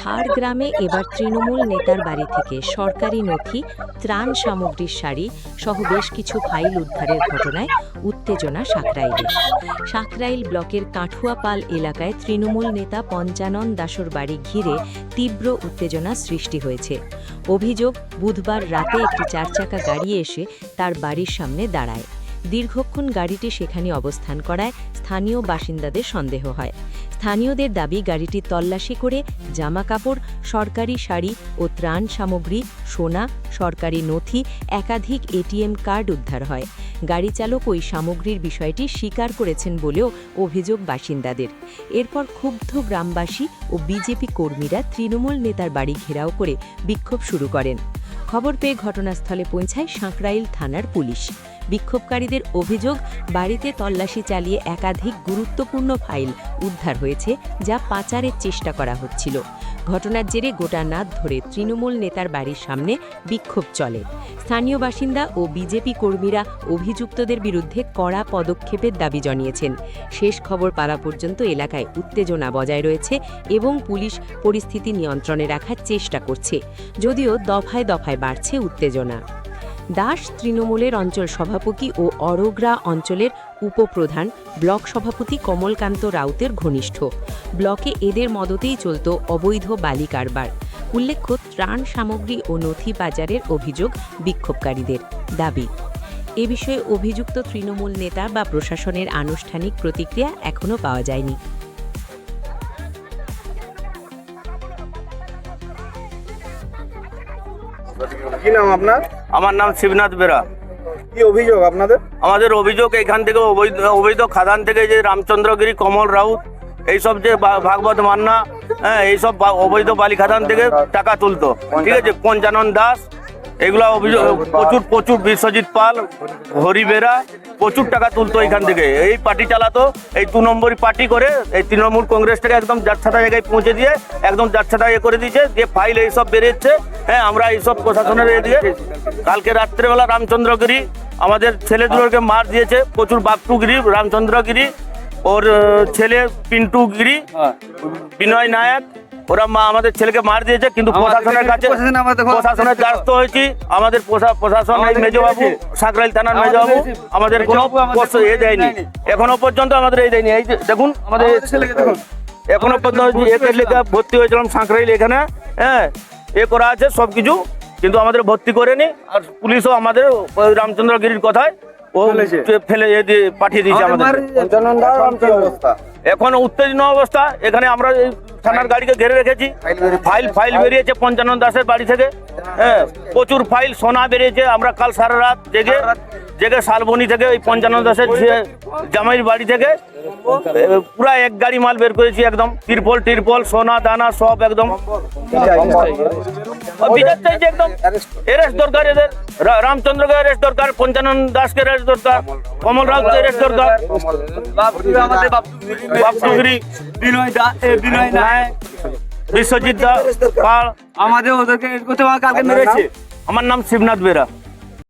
ঝাড়গ্রামে এবার তৃণমূল নেতার বাড়ি থেকে সরকারি নথি, ত্রাণ সামগ্রীর শাড়ি সহ বেশ কিছু ফাইল উদ্ধারের ঘটনায় উত্তেজনা সাঁকরাইলে। সাঁকরাইল ব্লকের কাঠুয়াপাল এলাকায় তৃণমূল নেতা পঞ্চানন দাসের বাড়ি ঘিরে তীব্র উত্তেজনা সৃষ্টি হয়েছে। অভিযোগ, বুধবার রাতে একটি চারচাকা গাড়ি এসে তার বাড়ির সামনে দাঁড়ায়। দীর্ঘক্ষণ গাড়িটি সেখানে অবস্থান করায় স্থানীয় বাসিন্দাদের সন্দেহ হয়। স্থানীয়দের দাবি, গাড়িটি তল্লাশি করে জামাকাপড়, সরকারি শাড়ি ও ত্রাণ সামগ্রী, সোনা, সরকারি নথি, একাধিক এটিএম কার্ড উদ্ধার হয়। গাড়ি চালক ওই সামগ্রীর বিষয়টি স্বীকার করেছেন বলেও অভিযোগ বাসিন্দাদের। এরপর ক্ষুব্ধ গ্রামবাসী ও বিজেপি কর্মীরা তৃণমূল নেতার বাড়ি ঘেরাও করে বিক্ষোভ শুরু করেন। খবর পেয়ে ঘটনাস্থলে পৌঁছায় সাঁকরাইল থানার পুলিশ। বিক্ষোভকারীদের অভিযোগ, বাড়িতে তল্লাশি চালিয়ে একাধিক গুরুত্বপূর্ণ ফাইল উদ্ধার হয়েছে, যা পাচারের চেষ্টা করা হচ্ছিল। ঘটনার জেরে গোটা রাত ধরে তৃণমূল নেতার বাড়ির সামনে বিক্ষোভ চলে। স্থানীয় বাসিন্দা ও বিজেপি কর্মীরা অভিযুক্তদের বিরুদ্ধে কড়া পদক্ষেপের দাবি জানিয়েছেন। শেষ খবর পাওয়া পর্যন্ত এলাকায় উত্তেজনা বজায় রয়েছে এবং পুলিশ পরিস্থিতি নিয়ন্ত্রণে রাখার চেষ্টা করছে, যদিও দফায় দফায় বাড়ছে উত্তেজনা। দাস তৃণমূলের অঞ্চল সভাপতি ও অরোগ্রা অঞ্চলের উপপ্রধান ব্লক সভাপতি কমলকান্ত রাউতের ঘনিষ্ঠ। ব্লকে এদের মদতেই চলত অবৈধ বালি কারবার। উল্লেখ্য, ত্রাণ সামগ্রী ও নথি পাচারের অভিযোগ বিক্ষোভকারীদের দাবি। এ বিষয়ে অভিযুক্ত তৃণমূল নেতা বা প্রশাসনের আনুষ্ঠানিক প্রতিক্রিয়া এখনও পাওয়া যায়নি। কি নাম আপনার? আমার নাম শিবনাথ বেরা। কি অভিযোগ আপনাদের? আমাদের অভিযোগ, এখান থেকে অবৈধ খাদান থেকে যে রামচন্দ্রগিরি, কমল রাউত, এইসব যে ভাগবত মান্না, হ্যাঁ, এইসব অবৈধ বালি খাদান থেকে টাকা তুলতো, ঠিক আছে। পঞ্চানন দাস, এগুলা অভিযোগ প্রচুর বিশ্বজিৎ পাল, হরি বেরা প্রচুর টাকা তুলতো এখান থেকে। এই পার্টি চালাতো, এই 2 নম্বরই পার্টি করে এই তৃণমূল কংগ্রেসটাকে একদম যাচ্ছাটা জায়গায় পৌঁছে দিয়ে একদম যাচ্ছাটা করে দিয়েছে। যে ফাইল এইসব বেরিয়েছে, হ্যাঁ, আমরা এইসব প্রশাসনের দিয়ে কালকে রাত্রেবেলা রামচন্দ্রগিরি আমাদের ছেলেগুলোকে মার দিয়েছে, প্রচুর বাপটুগিরি, রামচন্দ্রগিরি, ওর ছেলে পিন্টু গিরি, বিনয় নায়ক, ওরা আমাদের ছেলেকে মার দিয়েছে। কিন্তু প্রশাসনের কাছে প্রশাসনের দ্বারস্থ হয়েছি। আমাদের প্রশাসন মেজবাবু, সাঁকরাইল থানার মেজবাবু আমাদের কোনো এ দেয়নি এখনো পর্যন্ত। আমাদের এই দেয়নি। এই দেখুন আমাদের ছেলেকে দেখুন, এখনো পর্যন্ত একের লেখা ভর্তি হয়েছিলাম সাঁকরাইল, এখানে হ্যাঁ এ করা আছে সব কিছু, কিন্তু আমাদের ভর্তি করেনি। আর পুলিশও আমাদের রামচন্দ্রগিরির কথায় ও ফেলে পাঠিয়ে দিয়েছে আমাদের। এখন উত্তেজনা অবস্থা। এখানে আমরা থানার গাড়িকে ঘিরে রেখেছি। ফাইল বেরিয়েছে পঞ্চানন দাসের বাড়ি থেকে, হ্যাঁ, প্রচুর ফাইল, সোনা বেরিয়েছে। আমরা কাল সারা রাত জেগে শালবনি থেকে ওই পঞ্চানন দাসের জামাইয়ের বাড়ি থেকে পুরা এক গাড়ি মাল বের করেছি, একদম টিরপল, সোনা দানা সব একদম। বিচার চাইছে, একদম এরেস্ট দরকার এদের। রামচন্দ্রকে এরেস্ট দরকার, পঞ্চানন দাসকে এরেস্ট দরকার, কমল রাউতকে এরেস্ট দরকার, বাপটুগিরি, বিনয় নায়ক, বিশ্বজিৎ দা, আমাদের ওদেরকে কালকে মেরেছে। আমার নাম শিবনাথ বেরা।